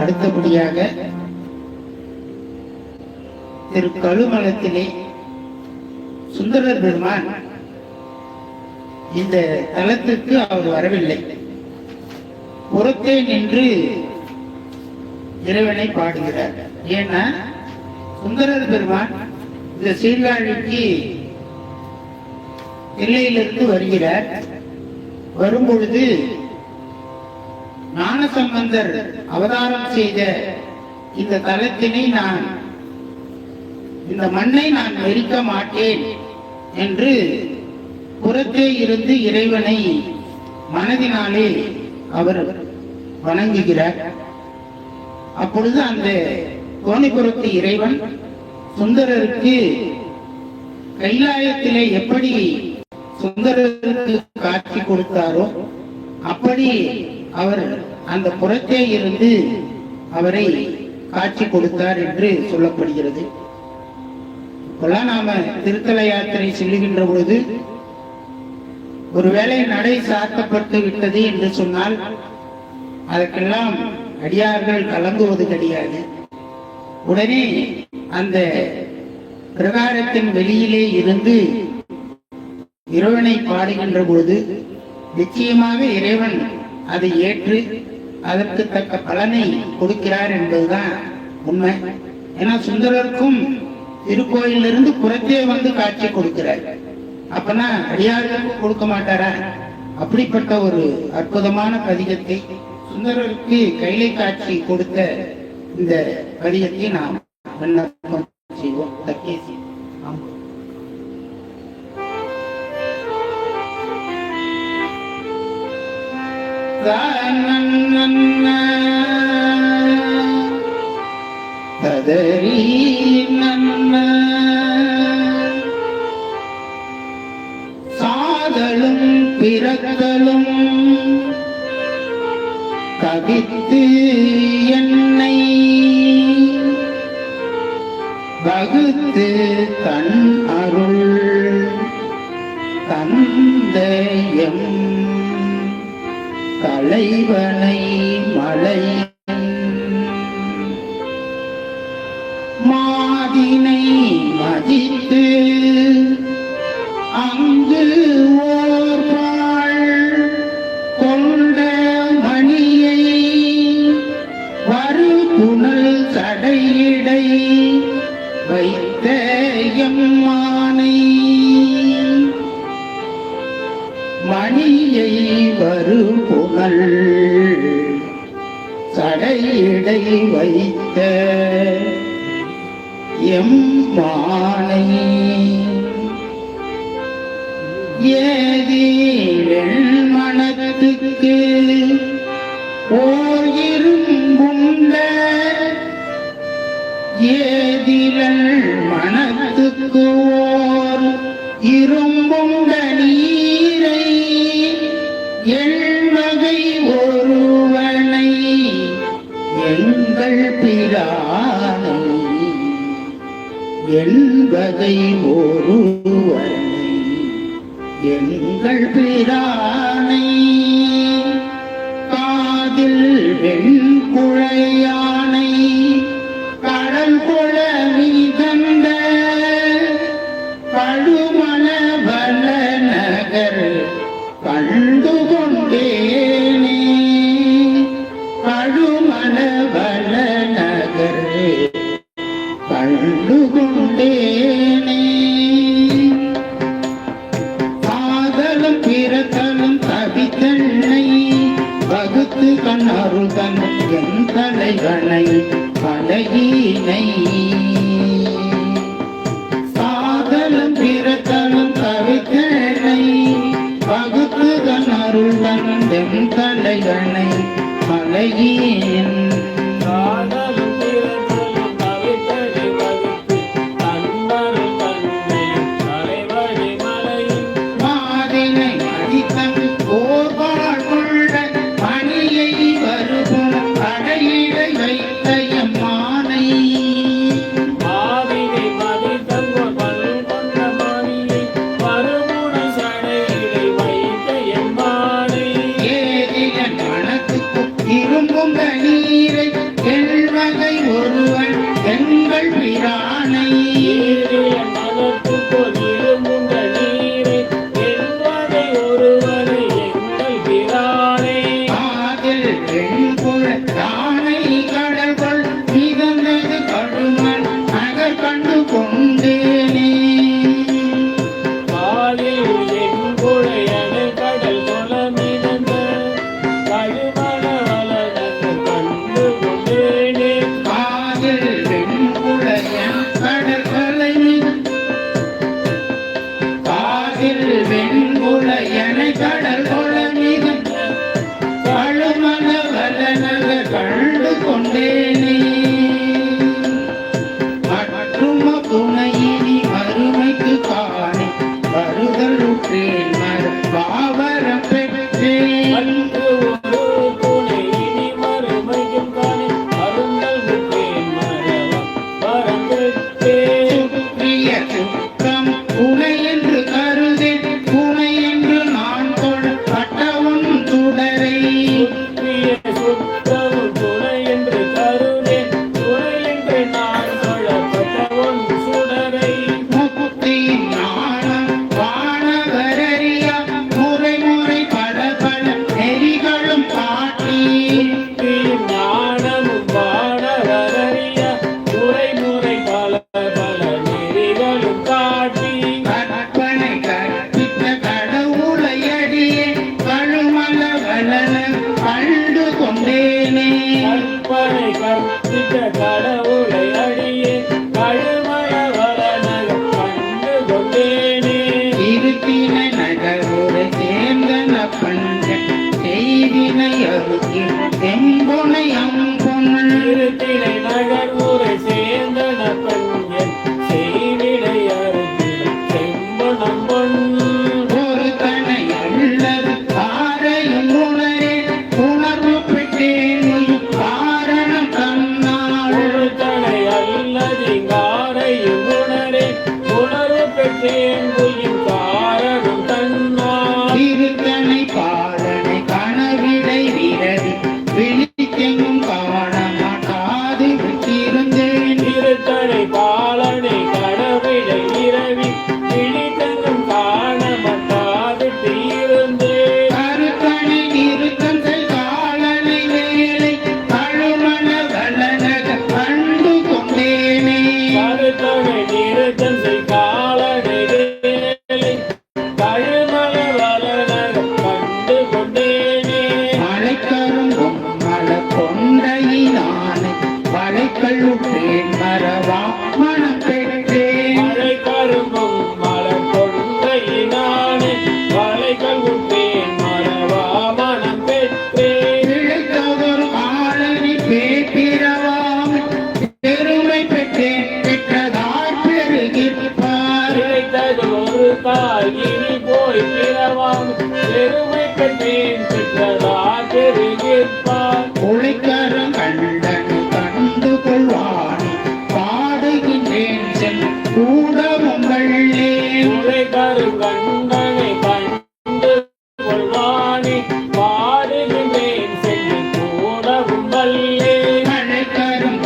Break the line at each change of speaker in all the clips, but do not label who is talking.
அடுத்தபடியாக திரு கழுமலத்திலே சுந்தரர் பெருமான் இந்த தலத்துக்கு அவர் வரவில்லை, புறத்தே நின்று இறைவனை பாடுகிறார். ஏன்னா சுந்தரர் பெருமான் இந்த சீர்காழிக்கு எல்லையிலிருந்து வருகிறார். வரும்பொழுது ஞானசம்பந்தர் அவதாரம் செய்த இந்த தலத்தினை இந்த மண்ணை நான் மெரிக்க மாட்டேன் என்று புறத்தே இருந்து இறைவனை மனதினாலே அவர் வணங்குகிறார். அப்பொழுது அந்த கோணிபுரத்து இறைவன் சுந்தரருக்கு கைலாயத்திலே எப்படி சுந்தரருக்கு காட்சி கொடுத்தாரோ அப்படி அவர் அந்த புறத்தே இருந்து அவரை காட்சி கொடுத்தார் என்று சொல்லப்படுகிறது. இப்பெல்லாம் நாம திருத்தல யாத்திரை செல்லுகின்ற பொழுது ஒருவேளை நடை சாத்தப்பட்டு விட்டது என்று சொன்னால் அதற்கெல்லாம் அடியார்கள் கலங்குவது கிடையாது. உடனே அந்த பிரகாரத்தின் வெளியிலே இருந்து இறைவனை பாடுகின்ற பொழுது நிச்சயமாக இறைவன் அதை ஏற்று அதற்கு தக்க பலனை கொடுக்கிறார் என்பதுதான் உண்மை. ஏன்னா சுந்தரருக்கும் திருக்கோயிலிருந்து புறத்தே வந்து காட்சி கொடுக்கிறார். அப்பனா அடியார்களுக்கு கொடுக்க மாட்டாரா? அப்படிப்பட்ட ஒரு அற்புதமான பதிகத்தை சுந்தரருக்கு கைலை காட்சி கொடுத்த இந்த பதிகத்தை நாம் விண்ணப்பம் செய்வோம். தக்கேசி ததரி நன்ன சாதலும் பிறத்தலும் கவித்து என்னை வகுத்து தன் அருள் தந்தயம் கலைவனை மலை மாதினை மதித்து அங்கு ஓர்பாள் கொண்ட மணியை வரு புனல் சடையிடை வைத்த எம்மானை மணியை வரு புனல் சடையிடை வைத்த எம்மானை ஏதில் மனத்துக்கு ஓர் இரும்புண்ட ஏதில் மனத்துக்கு ஓர் இரும்புண்ட நீரை எண்வகை ஒருவனை எங்கள் பிரானை எண்வகை ஒருவனை எங்கள் பிரானை காதில் வெண்குழையானை கடல் கொள மீதந்த பழுமண வள நகர் கண்டு கொண்டேனே பழுமண வள நகர் கண்டு கொண்டேனே காதலும் பிறத்தலும் கவித்தன்னை வகுத்து கண்ணருள் தன் என் தலைவனை பழகினை காதலும் பிறத்தலும் கவித்தன்னை வகுத்து கண்ணருள் தன் என் தலைவனை பழகின் நீரை வகை ஒருவன் எங்கள் பிரானை
மனத்து கொதிருமுண்ட நீரை என் வகை ஒருவனை எங்கள் பிரானே
காதில் வெண்புல யானை கடல்கள் மிதந்தது கடுமன் நகர் கண்டு கொண்டேனே
காலில் என் குழையனை கடல் கொல மிதந்த கழுமண வளனக்கு கண்டு கொண்டேனே
காதில் வெண்புலையன் கடற்கரை காதில் வெண்புலையனை கடல் கொல மிதந்த கழுமண வளனக கண்டு கொண்டேனே மற்றும் துணையினி மறுமைக்கு காணி வருதலுற்றேன் பாவரம் பெற்றேன்
அன்று ஒரு துணை இனி மறுமையும் காணி அருந்தல் விட்டேன் மரவம் பரம்பெற்றேன்
சுற்றிய சுற்றம் துணை என்று கருதேன் துணை என்று நான் பட்டவன் சுடரை
சுற்றிய சுற்றமும் துணை என்று கருதேன் துணை என்று நான் கொள்ளப்பட்ட உன் சுடரை
முக்தியின் ஞானம் வானவரறிய முறை முறை பல பல நெறிகளும் காட்டி
ஞானமும் வானவரறிய முறை முறை பல பல நெறிகளும் காட்டி
கற்பனை கற்பித்த கடவுளை அடியே கழுமல வளன கண்டு கொண்டேனே
கற்பனை கற்பித்த கடவுளை அடியே கழுமல வளனகம் கண்டு கொண்டேனே
இருப்பின நகருரை சேர்ந்தன பண்ட செய்தினை அருகி செம்பொனை அம்பொன்
திருத்தினை நகர் ஊரை சேர்ந்தன பெண்கள் செய்திடை அருகில் செம்பனம் பொன்
ஒரு தனை அல்லது தாரையும் உணரே உணர்வு பெற்றேன் காரணம் தன்னால்
ஒரு தனை அல்லதிங்காரையும் உணரே உணர்வு பெற்றேன் உயிர் காரணம் தன்னால்
திருத்தனை பாலனை கனவிடை விரவி விழித்தெங்கும் காண மாட்டாது விட்டிருந்தேன்
திருத்தனை பாலனை கடவிடை இரவி பிடித்தனும் காண மட்டாது தீர்ந்தேன்
கருத்தனை நிறுத்தம் செல் காலனை வேலை கழுமண வளனக கண்டு கொண்டேனே
கருத்தனை நிறுத்தம் செய் காலனை வேலை கழுமல வளனகம் கண்டு கொண்டேனே
மலைக்கரும் மல கொண்டையினானை வளைக்கல்லுற்றேன் மரவா மனம் பெற்றேன்
மழை கரும்பும் மலர் கொண்டையினானே வளைகள் உற்றேன் மரவா மனம் பெற்றேன்
இழைத்ததொரு காலனி பேப்பிரவாம் பெருமை பெற்றேன் பெற்றதார் பெருகிற்பார்
கிடைத்தது ஒரு கால் இனி போய் பிறவாம் பெருமை பெற்றேன் பெற்றதா பெருகிற்பார்
உழைக்கரம் கண்டனை கண்டு கொள்வானி பாடுகின்றேன் செல் கூடவும் வள்ளேன்
உரை கரு கண்டனை கண்டு கொள்வானி பாடுகின்றேன் சென்று கூடவும் வல்லே
மழைக்கரும்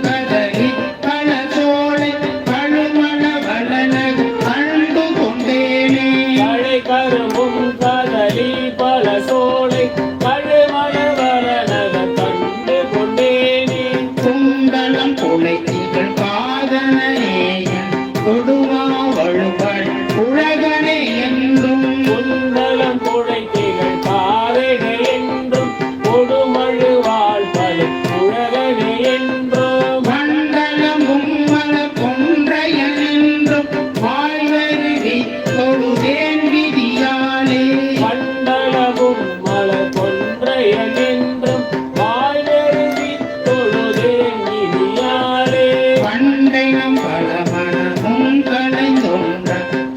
கதலி பல சோலை கழுமண வளனகு கண்டு கொண்டேனே
மழை கரும்பும் கதலி பல சோலை கழுமல வரணக கண்டு கொண்டேனே
குண்டலம் குலைத்திகள் காதனையன் கொடுமா வழுவள் உலகனே என்றும்
குண்டலம் குழைத்திகள் பாறைக என்றும் கொடுமழுவாள் பல உலகனே என்றும்
மண்டலம் உம்மல கொன்றையன் என்றும் வாழ்வருவி தொழுதேன் விதியாலே
மண்டலமும் மலர் கொன்றையன் என்றும் வாய்வெழுதி தொழுதேன் இனியாலே
பண்டைனம் பலமனமும் கலைந்தொன்ற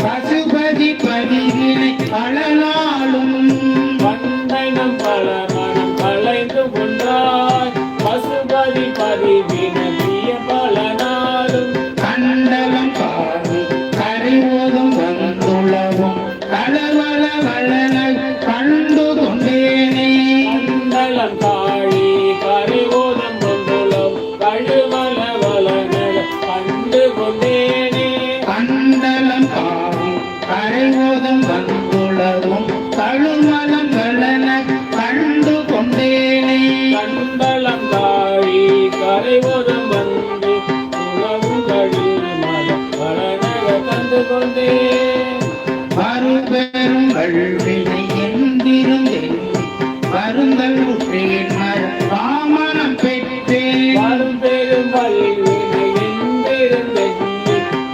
பசுபதி பதிவினை பலனாலும்
பண்டைனம் பல மனம் கலைந்து கொன்றாய் பசுபதி பதிவினத்திய பல நாளும்
கண்டலம் காவி கரைவோதும் வந்துளவும் கலவல வளன கண்டு கொண்டேனே
மண்டலம் காழி கரைவோதம் கொண்டுள்ளோம் மண்டலம் தாழி கரைவோரம் வந்து உலவும் கழில் மலை பலநகர் தந்து கொண்டே
மறுபெரும் கல்வினை என்றிருந்தேன் வருந்தல் உற்றேன் ராமனம் பெற்றேன்
வரும் பெரும் வல்வினை என்றிருந்தேன்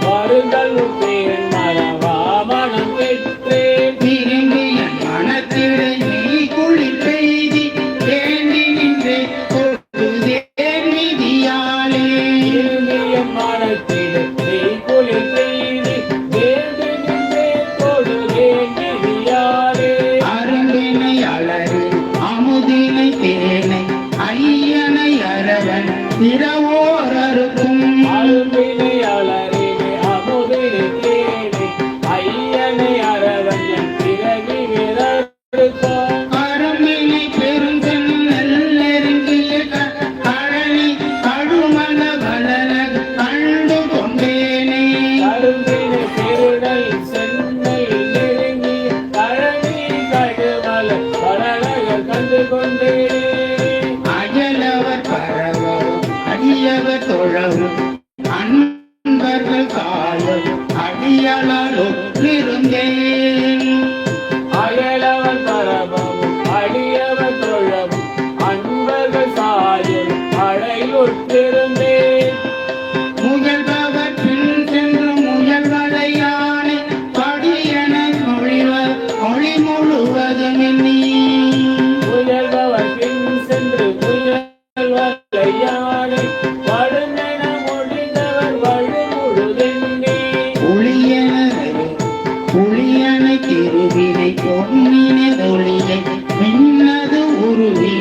வருந்தல் உற்றேன் மரவாமனம் பெற்றேன்
திரும்பிய மனத்திடை நீ குளிர் பெய்தி வேண்டி நின்றே கொடுதேன் விதியாலே
திரும்பிய மனத்திலே நீ குளிர் பெய்தி வேண்டி நின்றே தொழுதேன் விதியாலே
அரும்பினை அலறி அமுதினை தேனை ஐயனை அரவன் பிறவோரருக்கும்
அரும்பினை அலறினை அமுதினை தேனை ஐயனை அரவன் என் பிறவி விரடுத்தான்
அரும்பினை பெருஞ்செல் நெல்லெருங்கிய கழனி கழுமல வளர கண்டு கொண்டேனே
கரும்பினை பெருடல் சென்னை நெருங்கி கழனி கழுமல பலநகர் கண்டு கொண்டே
அயலவர் பரவரும் அடியவர் தொழவும் அன்பர்கள் காலும் அடியலாலும் இருந்தேன்
அயலவன் பரபமும் அடியவன் தொழவும் அன்பர்கள் சாயும் அடையுற்றிருந்தேன்
முயல்பவர் பின் சென்று முயல்வதை யானை படியென மொழி முழுவதும் எண்ணி
முயல்பவர் பின் சென்று முயல்வதை யானை வடுமென மொழிந்தவர் வழி முழுதெண்ணி
புளியனை திருவினை பொன்னினை தொழிலை மின்னது உருவி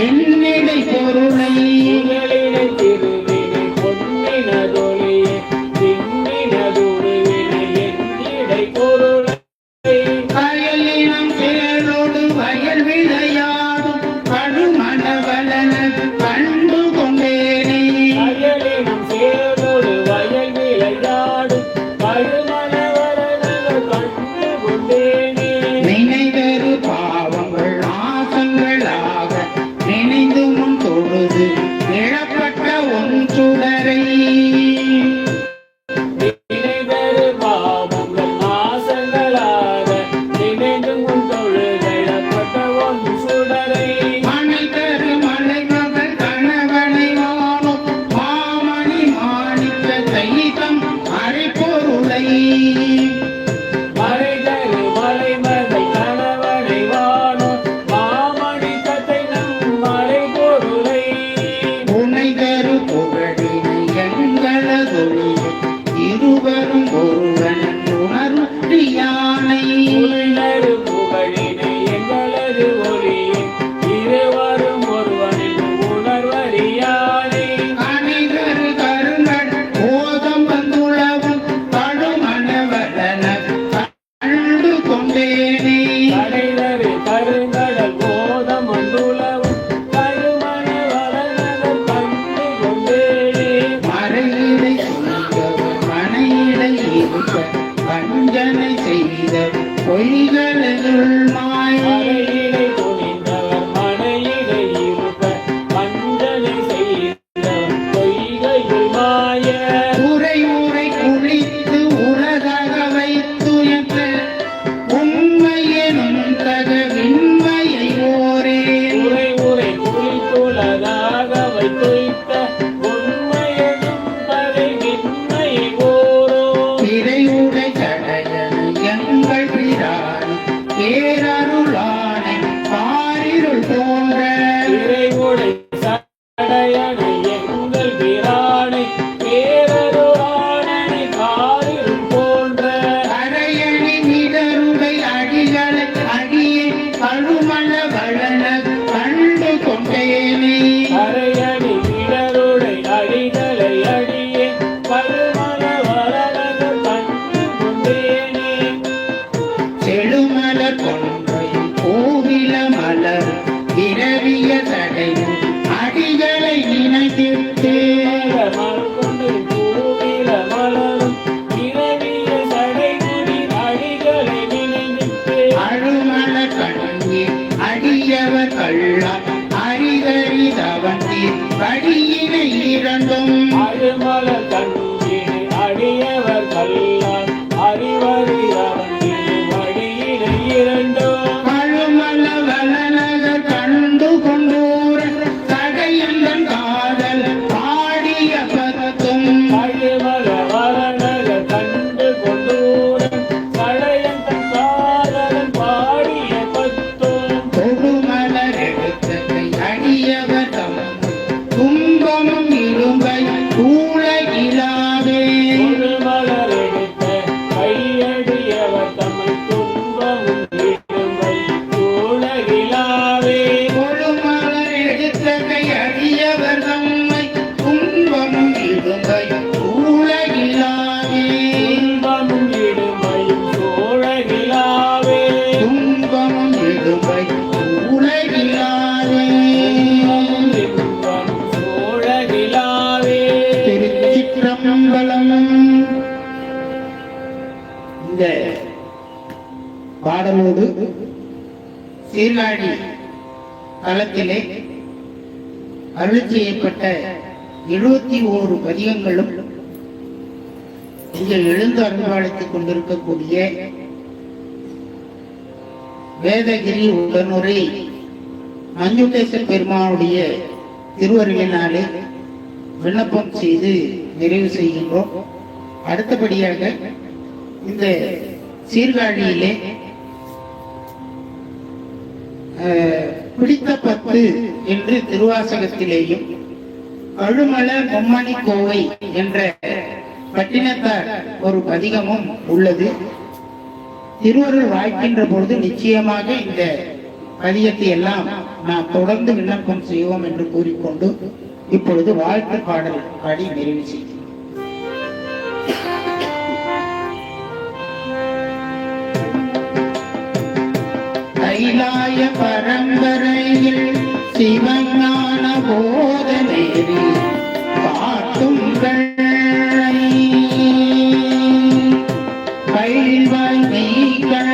என்னிடை பொருளை
புகழினை திருவினை பொன்னினதொழியை திண்ணினதுருவினை என்னிடை பொருளை
கயலினம் சேரோடு வயல் விளையாடும் கடுமணவலன கண்டு கொண்டேனே
அயலினம் சேரோடு வயல் விளையாடும் கழுமணவரனக கண்டு கொண்டேனே
நினைவெறு பாவங்கள் நாசங்களாக நினைந்து முன் தொழுது இழப்பட்ட ஒன் சுடரை
நினைதரு பாவங்கள் நாசங்களாக நினைந்து முன் தொழுகைப்பட்ட ஒன் சுடரை
மனைதரு மலைமகள் கணவனை வானும் மாமணி மாணிக்க தைத்தம் அரைப்பொருளை
மறைதரு மலைமகள் கணவனை வானோர் மாமணி கதை நம் மறை பொருளை
புனைதரு புகழினை எங்களதொழியை இருவரும் ஒருவன் உணர்வு யானை
உணரு புகழினை எங்களது ஒளியை இருவரும் ஒருவனின் உணர்வறியானே
அனைவரு கருங்கள் போதம் வந்துளவும் கடுமணவலன கண்டு கொண்டேனே
கடைதரு கருங்கடல் போதம் வந்துளவும் கருமண வளநகர் கண்டு கொண்டேனே
மறையிடை செய்தவர் மனையிடை இருக்க வஞ்சனை செய்த பொய்களுள் மாய
மறையிடை துணிந்தவர் மனையிடை இருக்க வஞ்சனை செய்தவர் பொய்கையில் மாய
உரை உரை குளித்து உலகக வைத்துயர்த்த உண்மையெனும் தக விண்மையை ஓரே
உரை உரை குறித்துள்ளதாக வைத்துய்த்த உண்மையெனும் பறை விண்மை ஓரோ
திரையுடை சடையன எங்கள் பிரான் பேரருளானை பாரிருள் தோன்ற
இறைவுடை சடையனை எங்கள் பிரானை பேரருளானை காரில் போன்ற
அரையணி மிடருடை அடிகளை அடியே கழுமண வளன கண்டு கொண்டேனே
அரையணி இடருடை அடிகளை அடியே கருமண வளனக கண்டு கொண்டேனே
செழுமலர் கொன்றையும் கோவில மலர் இரவிய தடையும் அடிகளை நீ அவன் படியினை இரண்டும்
அருமல கண்ணினை அடியவர் கல்லால் அறிவறி அவன் வழியினை இரண்டும்
அழுமல வளநகர் கண்டு கொண்டூர சடையந்தன் காதல் பாடிய பத்தும்
அழுமல வரணக கண்டு கொண்டூரன் சடையந்தன் காதலன் பாடிய பத்தும்
தொடுமலர் எடுத்ததை அடியவர் தம்மும் துன்பமும் இடும்பை உலகிலாவே
ஒரு மலர் எடுத்த கையடியவர் தம்மை துன்பமும் இடும்பை உலகிலாவே
தொடுமலர் எடுத்ததை அடியவர் தம்மை துன்பமும் இடும்பை உலகிலாவே
துன்பமும் இடும்பையும் உலகிலாவே
துன்பமும் இடும்பை உலகிலாவே
இன்பம் உலகிலாவே
திருச்சிற்றம்பலம். இந்த பாடலோடு சீர்காழி தலத்திலே அருள் செய்யப்பட்ட 71 பதிகங்களும் இங்கே எழுந்து அருள்வாழ்த்திக் கொண்டிருக்கக்கூடிய வேதகிரி உடனுரை மஞ்சுடேச பெருமானுடைய திருவருளினாலே விண்ணப்பம் செய்து நிறைவு செய்கின்றோம். அடுத்தபடியாக இந்த சீர்காழியிலே பிடித்த பத்து என்று திருவாசகத்திலேயும் கழுமல மும்மணி கோவை என்ற பட்டினத்தார் ஒரு பதிகமும் உள்ளது. திருவருள் வாய்க்கின்ற பொழுது நிச்சயமாக இந்த பதிகத்தை எல்லாம் நாம் தொடர்ந்து விண்ணப்பம் செய்வோம் என்று கூறிக்கொண்டு இப்பொழுது வாழ்த்து பாடல் பாடி நிறைவு செய்கிறோம். கைலாய பரம்பரையில் சிவஞான போதநேரி காட்டும் பயில்வாய் மெய்கள்